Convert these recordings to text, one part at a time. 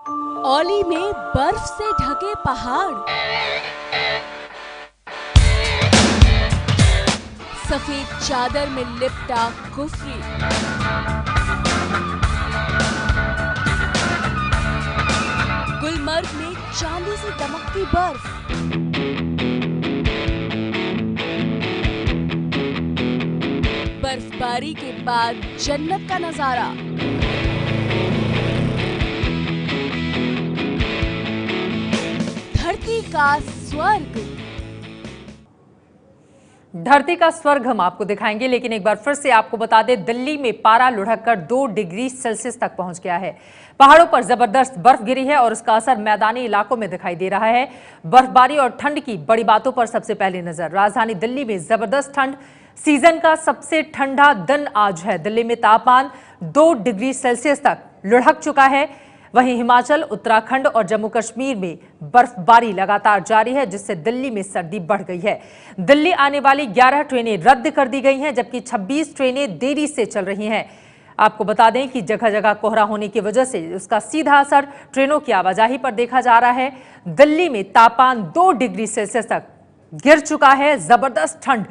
औली में बर्फ से ढके पहाड़, सफेद चादर में लिपटा कुफरी, गुलमर्ग में चांदी से दमकती बर्फ, बर्फबारी के बाद जन्नत का नजारा। धरती का स्वर्ग। धरती का स्वर्ग हम आपको दिखाएंगे, लेकिन एक बार फिर से आपको बता दें, दिल्ली में पारा लुढ़ककर 2 डिग्री सेल्सियस तक पहुंच गया है। पहाड़ों पर जबरदस्त बर्फ गिरी है और उसका असर मैदानी इलाकों में दिखाई दे रहा है। बर्फबारी और ठंड की बड़ी बातों पर सबसे पहले नजर। राजधानी दिल्ली में जबरदस्त ठंड। सीजन का सबसे ठंडा दिन आज है। दिल्ली में तापमान 2 डिग्री सेल्सियस तक लुढ़क चुका है। वहीं हिमाचल, उत्तराखंड और जम्मू कश्मीर में बर्फबारी लगातार जारी है, जिससे दिल्ली में सर्दी बढ़ गई है। दिल्ली आने वाली 11 ट्रेनें रद्द कर दी गई हैं, जबकि 26 ट्रेनें देरी से चल रही हैं। आपको बता दें कि जगह जगह कोहरा होने की वजह से उसका सीधा असर ट्रेनों की आवाजाही पर देखा जा रहा है। दिल्ली में तापमान 2 डिग्री सेल्सियस तक गिर चुका है। जबरदस्त ठंड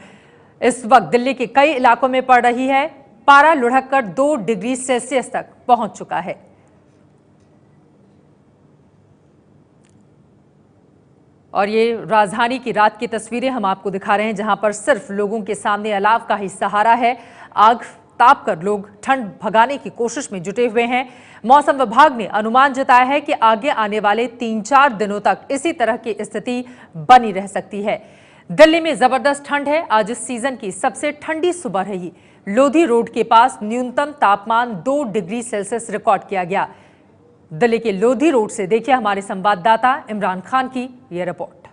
इस वक्त दिल्ली के कई इलाकों में पड़ रही है। पारा लुढ़ककर 2 डिग्री सेल्सियस तक पहुंच चुका है। और ये राजधानी की रात की तस्वीरें हम आपको दिखा रहे हैं, जहां पर सिर्फ लोगों के सामने अलाव का ही सहारा है। आग ताप कर लोग ठंड भगाने की कोशिश में जुटे हुए हैं। मौसम विभाग ने अनुमान जताया है कि आगे आने वाले 3-4 दिनों तक इसी तरह की स्थिति बनी रह सकती है। दिल्ली में जबरदस्त ठंड है। आज इस सीजन की सबसे ठंडी सुबह रही। लोधी रोड के पास न्यूनतम तापमान 2 डिग्री सेल्सियस रिकॉर्ड किया गया। दिल्ली के लोधी रोड से देखिए हमारे संवाददाता इमरान खान की यह रिपोर्ट।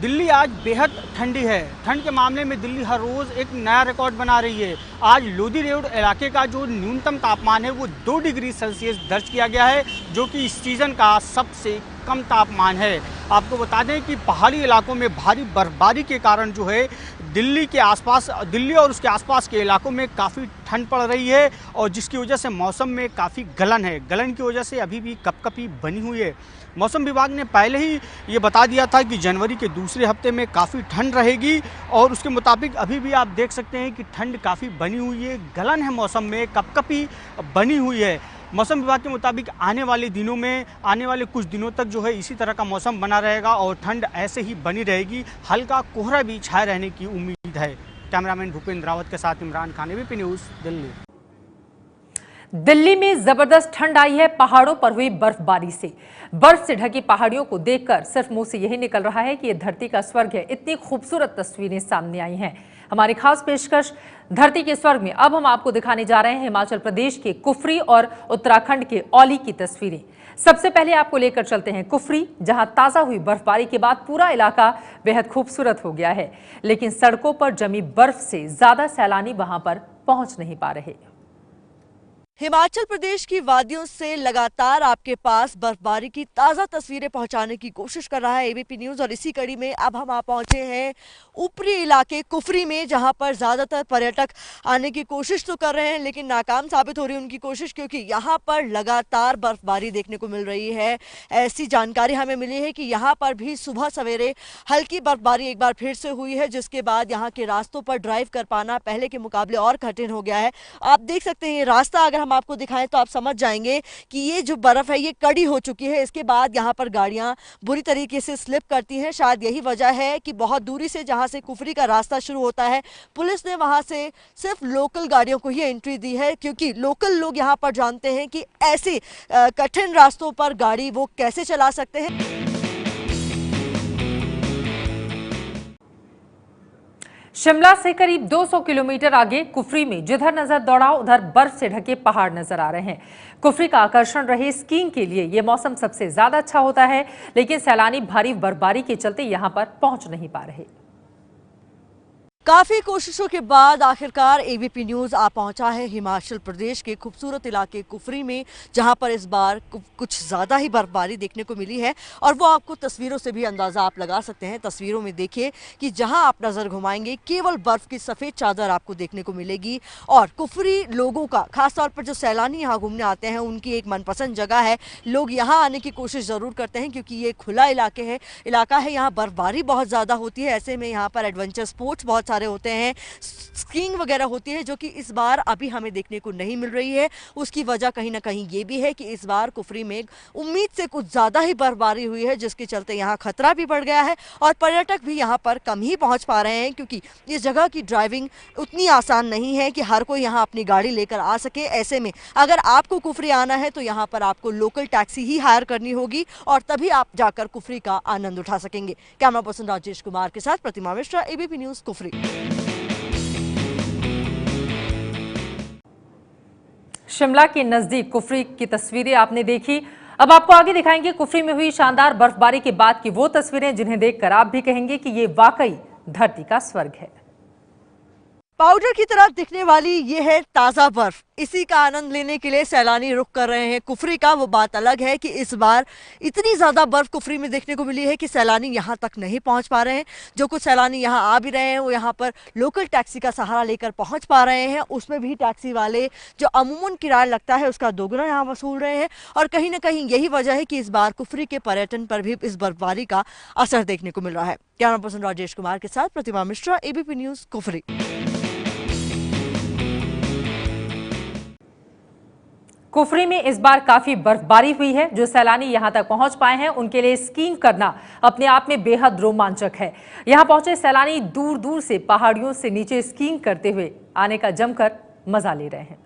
दिल्ली आज बेहद ठंडी है। ठंड के मामले में दिल्ली हर रोज एक नया रिकॉर्ड बना रही है। आज लोधी रोड इलाके का जो न्यूनतम तापमान है वो 2 डिग्री सेल्सियस दर्ज किया गया है, जो कि इस सीजन का सबसे कम तापमान है। आपको बता दें कि पहाड़ी इलाकों में भारी बर्फबारी के कारण जो है दिल्ली और उसके आसपास के इलाकों में काफ़ी ठंड पड़ रही है, और जिसकी वजह से मौसम में काफ़ी गलन है। गलन की वजह से अभी भी कपकपी बनी हुई है। मौसम विभाग ने पहले ही ये बता दिया था कि जनवरी के दूसरे हफ्ते में काफ़ी ठंड रहेगी, और उसके मुताबिक अभी भी आप देख सकते हैं कि ठंड काफ़ी बनी हुई है। गलन है मौसम में, कपकपी बनी हुई है। मौसम विभाग के मुताबिक आने वाले कुछ दिनों तक जो है इसी तरह का मौसम बना रहेगा और ठंड ऐसे ही बनी रहेगी। हल्का कोहरा भी छाए रहने की उम्मीद है। कैमरामैन भूपेंद्र रावत के साथ इमरान खान, एबीपी न्यूज़, दिल्ली। दिल्ली में जबरदस्त ठंड आई है पहाड़ों पर हुई बर्फबारी से। बर्फ से ढकी पहाड़ियों को देखकर सिर्फ मुंह से यही निकल रहा है कि यह धरती का स्वर्ग है। इतनी खूबसूरत तस्वीरें सामने आई हैं। हमारी खास पेशकश धरती के स्वर्ग में अब हम आपको दिखाने जा रहे हैं हिमाचल प्रदेश के कुफरी और उत्तराखंड के औली की तस्वीरें। सबसे पहले आपको लेकर चलते हैं कुफरी, जहां ताजा हुई बर्फबारी के बाद पूरा इलाका बेहद खूबसूरत हो गया है, लेकिन सड़कों पर जमी बर्फ से ज्यादा सैलानी वहां पर पहुंच नहीं पा रहे। हिमाचल प्रदेश की वादियों से लगातार आपके पास बर्फबारी की ताजा तस्वीरें पहुंचाने की कोशिश कर रहा है एबीपी न्यूज, और इसी कड़ी में अब हम पहुंचे हैं ऊपरी इलाके कुफरी में, जहां पर ज्यादातर पर्यटक आने की कोशिश तो कर रहे हैं, लेकिन नाकाम साबित हो रही है उनकी कोशिश, क्योंकि यहां पर लगातार बर्फबारी देखने को मिल रही है। ऐसी जानकारी हमें मिली है कि यहाँ पर भी सुबह सवेरे हल्की बर्फबारी एक बार फिर से हुई है, जिसके बाद यहाँ के रास्तों पर ड्राइव कर पाना पहले के मुकाबले और कठिन हो गया है। आप देख सकते हैं ये रास्ता अगर हम आपको दिखाएं तो आप समझ जाएंगे कि ये जो बर्फ है ये कड़ी हो चुकी है। इसके बाद यहाँ पर गाड़ियां बुरी तरीके से स्लिप करती हैं। शायद यही वजह है कि बहुत दूरी से जहां से कुफरी का रास्ता शुरू होता है, पुलिस ने वहां से सिर्फ लोकल गाड़ियों को ही एंट्री दी है, क्योंकि लोकल लोग यहाँ पर जानते हैं कि ऐसे कठिन रास्तों पर गाड़ी वो कैसे चला सकते हैं। शिमला से करीब 200 किलोमीटर आगे कुफरी में जिधर नजर दौड़ाओ उधर बर्फ से ढके पहाड़ नजर आ रहे हैं। कुफरी का आकर्षण रहे स्कीइंग के लिए यह मौसम सबसे ज्यादा अच्छा होता है, लेकिन सैलानी भारी बर्फबारी के चलते यहां पर पहुंच नहीं पा रहे। काफी कोशिशों के बाद आखिरकार एबीपी न्यूज आ पहुंचा है हिमाचल प्रदेश के खूबसूरत इलाके कुफरी में, जहां पर इस बार कुछ ज्यादा ही बर्फबारी देखने को मिली है। और वो आपको तस्वीरों से भी अंदाजा आप लगा सकते हैं। तस्वीरों में देखिए कि जहां आप नजर घुमाएंगे केवल बर्फ की सफेद चादर आपको देखने को मिलेगी। और कुफरी लोगों का, खासतौर पर जो सैलानी यहाँ घूमने आते हैं, उनकी एक मनपसंद जगह है। लोग यहाँ आने की कोशिश जरूर करते हैं क्योंकि ये खुला इलाका है। यहाँ बर्फबारी बहुत ज्यादा होती है। ऐसे में यहाँ पर एडवेंचर स्पोर्ट्स बहुत सारे होते हैं, स्कीइंग वगैरह होती है, जो कि इस बार अभी हमें देखने को नहीं मिल रही है। उसकी वजह कहीं ना कहीं ये भी है कि इस बार कुफरी में उम्मीद से कुछ ज्यादा ही बर्फबारी हुई है, जिसके चलते यहाँ खतरा भी बढ़ गया है और पर्यटक भी यहाँ पर कम ही पहुंच पा रहे हैं, क्योंकि इस जगह की ड्राइविंग उतनी आसान नहीं है कि हर कोई यहाँ अपनी गाड़ी लेकर आ सके। ऐसे में अगर आपको कुफरी आना है तो यहाँ पर आपको लोकल टैक्सी ही हायर करनी होगी और तभी आप जाकर कुफरी का आनंद उठा सकेंगे। कैमरा पर्सन राजेश कुमार के साथ प्रतिमा मिश्रा, एबीपी न्यूज, कुफरी। शिमला के नजदीक कुफरी की तस्वीरें आपने देखी। अब आपको आगे दिखाएंगे कुफरी में हुई शानदार बर्फबारी के बाद की वो तस्वीरें जिन्हें देखकर आप भी कहेंगे कि ये वाकई धरती का स्वर्ग है। पाउडर की तरह दिखने वाली ये है ताजा बर्फ। इसी का आनंद लेने के लिए सैलानी रुख कर रहे हैं कुफरी का। वो बात अलग है कि इस बार इतनी ज्यादा बर्फ कुफरी में देखने को मिली है कि सैलानी यहाँ तक नहीं पहुंच पा रहे हैं। जो कुछ सैलानी यहाँ आ भी रहे हैं वो यहाँ पर लोकल टैक्सी का सहारा लेकर पहुंच पा रहे हैं। उसमें भी टैक्सी वाले जो अमूमन किराया लगता है उसका दोगुना यहाँ वसूल रहे हैं। और कहीं ना कहीं यही वजह है कि इस बार कुफरी के पर्यटन पर भी इस बर्फबारी का असर देखने को मिल रहा है। कैमरा पर्सन राजेश कुमार के साथ प्रतिमा मिश्रा, एबीपी न्यूज, कुफरी। कुफरी में इस बार काफी बर्फबारी हुई है। जो सैलानी यहां तक पहुंच पाए हैं उनके लिए स्कीइंग करना अपने आप में बेहद रोमांचक है। यहां पहुंचे सैलानी दूर दूर से पहाड़ियों से नीचे स्कीइंग करते हुए आने का जमकर मजा ले रहे हैं।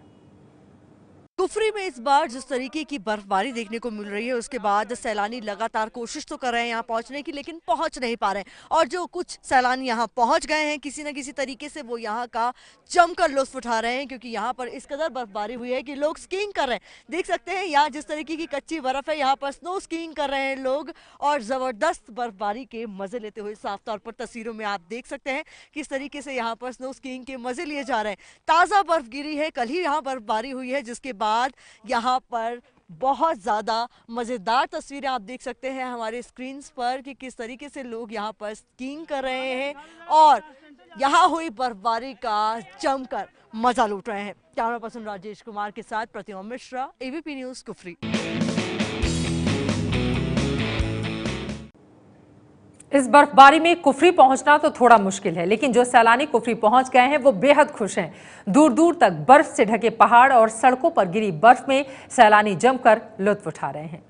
कुफरी में इस बार जिस तरीके की बर्फबारी देखने को मिल रही है उसके बाद सैलानी लगातार कोशिश तो कर रहे हैं यहाँ पहुंचने की, लेकिन पहुंच नहीं पा रहे हैं। और जो कुछ सैलानी यहाँ पहुंच गए हैं किसी न किसी तरीके से वो यहाँ का जमकर लुत्फ उठा रहे हैं, क्योंकि यहाँ पर इस कदर बर्फबारी हुई है कि लोग स्कीइंग कर रहे हैं। देख सकते हैं यहाँ जिस तरीके की कच्ची बर्फ है, यहाँ पर स्नो स्कीइंग कर रहे हैं लोग और जबरदस्त बर्फबारी के मजे लेते हुए। साफ तौर पर तस्वीरों में आप देख सकते हैं किस तरीके से यहाँ पर स्नो स्कीइंग के मजे लिए जा रहे हैं। ताजा बर्फ गिरी है, कल ही यहाँ बर्फबारी हुई है, जिसके बाद यहाँ पर बहुत ज्यादा मजेदार तस्वीरें आप देख सकते हैं हमारे स्क्रीन पर कि किस तरीके से लोग यहाँ पर स्कीइंग कर रहे हैं और यहाँ हुई बर्फबारी का जमकर मजा लूट रहे हैं। कैमरा पर्सन राजेश कुमार के साथ प्रतिमा मिश्रा, एबीपी न्यूज, कुफरी। इस बर्फबारी में कुफरी पहुंचना तो थोड़ा मुश्किल है, लेकिन जो सैलानी कुफरी पहुंच गए हैं वो बेहद खुश हैं। दूर दूर तक बर्फ से ढके पहाड़ और सड़कों पर गिरी बर्फ में सैलानी जमकर लुत्फ उठा रहे हैं।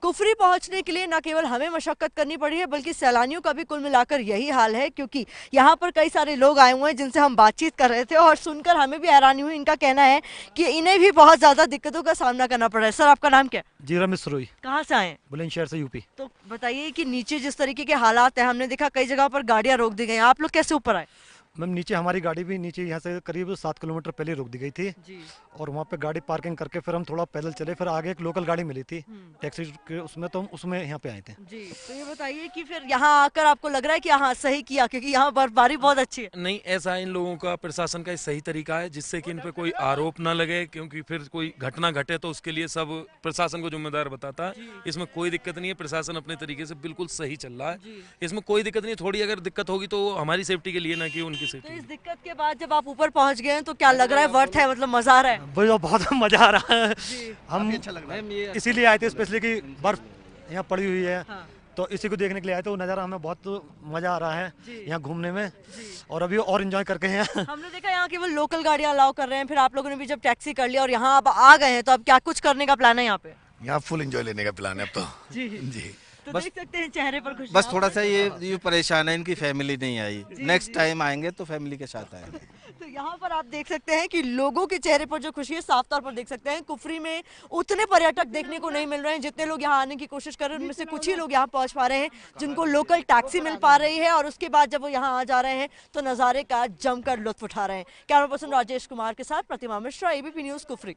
कुफरी पहुंचने के लिए न केवल हमें मशक्कत करनी पड़ी है बल्कि सैलानियों का भी कुल मिलाकर यही हाल है, क्योंकि यहाँ पर कई सारे लोग आए हुए हैं जिनसे हम बातचीत कर रहे थे और सुनकर हमें भी हैरानी हुई। इनका कहना है कि इन्हें भी बहुत ज्यादा दिक्कतों का सामना करना पड़ रहा है। सर, आपका नाम क्या है? जी, रमेश रोई। कहाँ से आए हैं? बुलंदशहर से, यूपी। तो बताइए कि नीचे जिस तरीके के हालात है, हमने देखा कई जगह पर गाड़ियां रोक दी गई, आप लोग कैसे ऊपर आए? मैम, नीचे हमारी गाड़ी भी नीचे यहाँ से करीब 7 किलोमीटर पहले रोक दी गई थी जी। और वहाँ पे गाड़ी पार्किंग करके फिर हम थोड़ा पैदल चले, फिर आगे एक लोकल गाड़ी मिली थी टैक्सी के, उसमें तो हम उसमें यहाँ पे आए थे। जी, तो ये बताइए कि फिर यहाँ आकर आपको लग रहा है कि हाँ सही किया, क्योंकि यहाँ बर्फबारी बहुत अच्छी है? नहीं, ऐसा इन लोगों का, प्रशासन का सही तरीका है जिससे कि इन पे कोई आरोप ना लगे, क्योंकि फिर कोई घटना घटे तो उसके लिए सब प्रशासन को जिम्मेदार बताता है। इसमें कोई दिक्कत नहीं है, प्रशासन अपने तरीके से बिल्कुल सही चल रहा है। इसमें कोई दिक्कत नहीं है। थोड़ी अगर दिक्कत होगी तो हमारी सेफ्टी के लिए, ना कि उनकी तो सेफ्टी। इस दिक्कत के बाद जब आप ऊपर पहुंच गए हैं तो क्या लग रहा है, वर्थ है, मतलब मजा आ रहा है? बहुत मजा आ रहा है। हम इसीलिए आए थे स्पेशली कि बर्फ यहाँ पड़ी हुई है, तो इसी को देखने के लिए आए थे। वो नज़ारा हमें बहुत मजा आ रहा है यहाँ घूमने में और अभी और एंजॉय करके हैं। हमने देखा यहाँ केवल लोकल गाड़ियाँ अलाउ कर रहे हैं, फिर आप लोगों ने भी जब टैक्सी कर लिया और यहाँ अब आ गए हैं तो अब क्या कुछ करने का प्लान है यहाँ पे? यहाँ फुल एंजॉय लेने का प्लान है अब तो। जी तो देख सकते हैं चेहरे पर खुशी। बस थोड़ा सा ये परेशान है, इनकी फैमिली नहीं आई। नेक्स्ट टाइम आएंगे तो फैमिली के साथ आएंगे। तो यहाँ पर आप देख सकते हैं कि लोगों के चेहरे पर जो खुशी है साफ तौर पर देख सकते हैं। कुफरी में उतने पर्यटक देखने को नहीं मिल रहे हैं जितने लोग यहाँ आने की कोशिश कर रहे हैं। उनमें से कुछ ही लोग यहाँ पहुँच पा रहे हैं जिनको लोकल टैक्सी मिल पा रही है और उसके बाद जब वो यहाँ आ जा रहे हैं तो नज़ारे का जमकर लुत्फ उठा रहे हैं। कैमरा पर्सन राजेश कुमार के साथ प्रतिमा मिश्रा, एबीपी न्यूज, कुफरी।